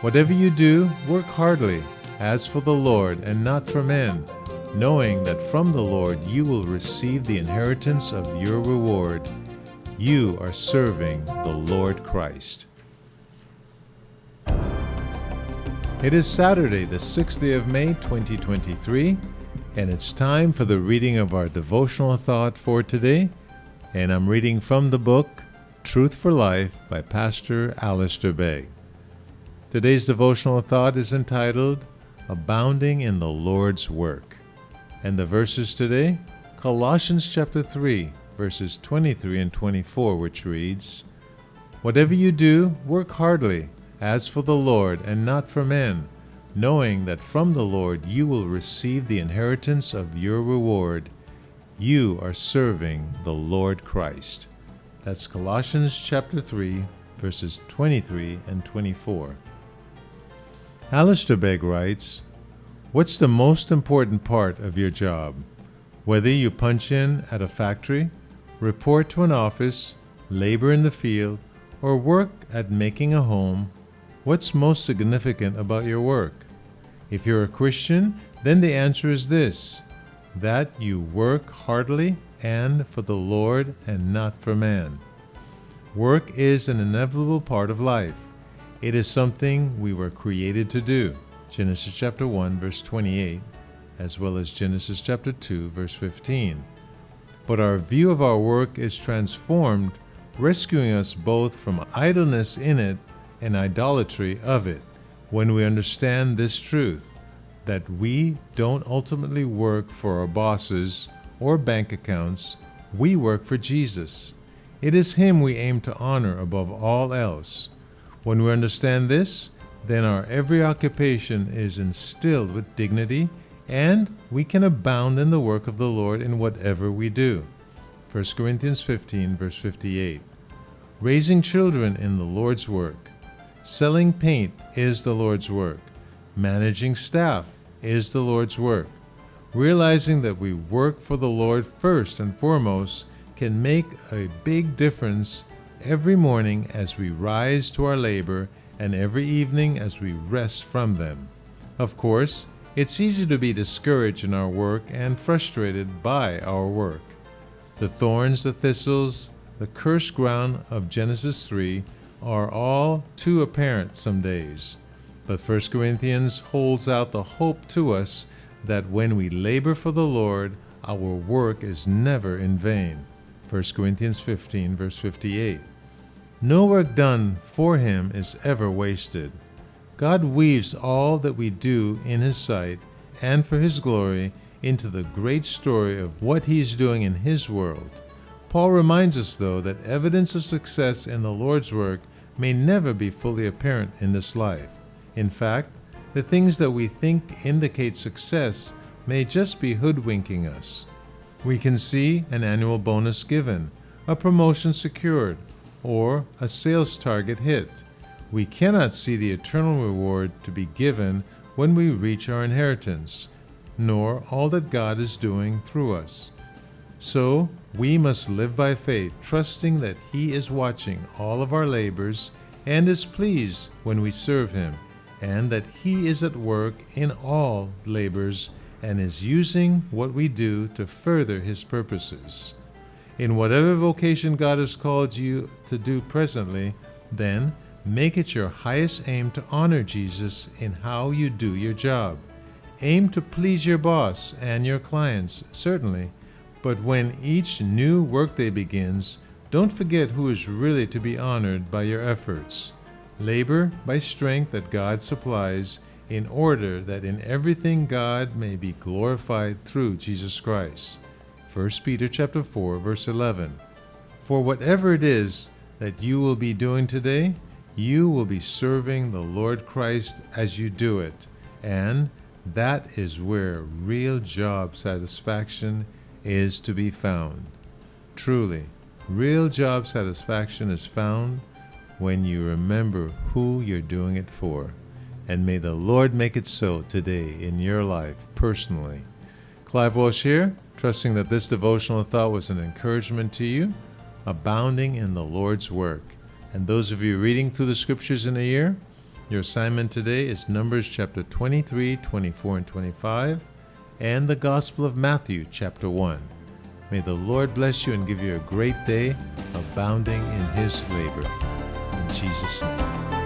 Whatever you do, work heartily, as for the Lord and not for men, knowing that from the Lord you will receive the inheritance of your reward. You are serving the Lord Christ. It is Saturday, the 6th day of May, 2023, and it's time for the reading of our devotional thought for today. And I'm reading from the book, Truth for Life by Pastor Alistair Begg. Today's devotional thought is entitled, Abounding in the Lord's Work. And the verses today, Colossians chapter 3, verses 23 and 24, which reads, Whatever you do, work heartily, as for the Lord and not for men, knowing that from the Lord you will receive the inheritance of your reward. You are serving the Lord Christ. That's Colossians chapter 3, verses 23 and 24. Alistair Begg writes, What's the most important part of your job? Whether you punch in at a factory, report to an office, labor in the field, or work at making a home, what's most significant about your work? If you're a Christian, then the answer is this, that you work heartily and for the Lord and not for man. Work is an inevitable part of life. It is something we were created to do. Genesis chapter 1, verse 28, as well as Genesis chapter 2, verse 15. But our view of our work is transformed, rescuing us both from idleness in it and idolatry of it, when we understand this truth, that we don't ultimately work for our bosses or bank accounts, we work for Jesus. It is Him we aim to honor above all else. When we understand this, then our every occupation is instilled with dignity, and we can abound in the work of the Lord in whatever we do. 1 Corinthians 15, verse 58. Raising children in the Lord's work. Selling paint is the Lord's work. Managing staff is the Lord's work. Realizing that we work for the Lord first and foremost can make a big difference every morning as we rise to our labor and every evening as we rest from them. Of course, it's easy to be discouraged in our work and frustrated by our work. The thorns, the thistles, the cursed ground of Genesis 3 are all too apparent some days. But 1 Corinthians holds out the hope to us that when we labor for the Lord, our work is never in vain. 1 Corinthians 15, verse 58. No work done for Him is ever wasted. God weaves all that we do in His sight and for His glory into the great story of what He is doing in His world. Paul reminds us, though, that evidence of success in the Lord's work may never be fully apparent in this life. In fact, the things that we think indicate success may just be hoodwinking us. We can see an annual bonus given, a promotion secured, or a sales target hit. We cannot see the eternal reward to be given when we reach our inheritance, nor all that God is doing through us. So, we must live by faith, trusting that He is watching all of our labors and is pleased when we serve Him, and that He is at work in all labors and is using what we do to further His purposes. In whatever vocation God has called you to do presently, then make it your highest aim to honor Jesus in how you do your job. Aim to please your boss and your clients, certainly, but when each new workday begins, don't forget who is really to be honored by your efforts. Labor by strength that God supplies, in order that in everything God may be glorified through Jesus Christ. 1 Peter chapter 4, verse 11. For whatever it is that you will be doing today, you will be serving the Lord Christ as you do it, and that is where real job satisfaction is to be found. Truly, real job satisfaction is found when you remember who you're doing it for. And may the Lord make it so today in your life personally. Clive Walsh here, trusting that this devotional thought was an encouragement to you, abounding in the Lord's work. And those of you reading through the scriptures in a year, Your assignment today is Numbers chapter 23, 24, and 25, and the Gospel of Matthew chapter 1. May the Lord bless you and give you a great day, abounding in His favor. In Jesus' name.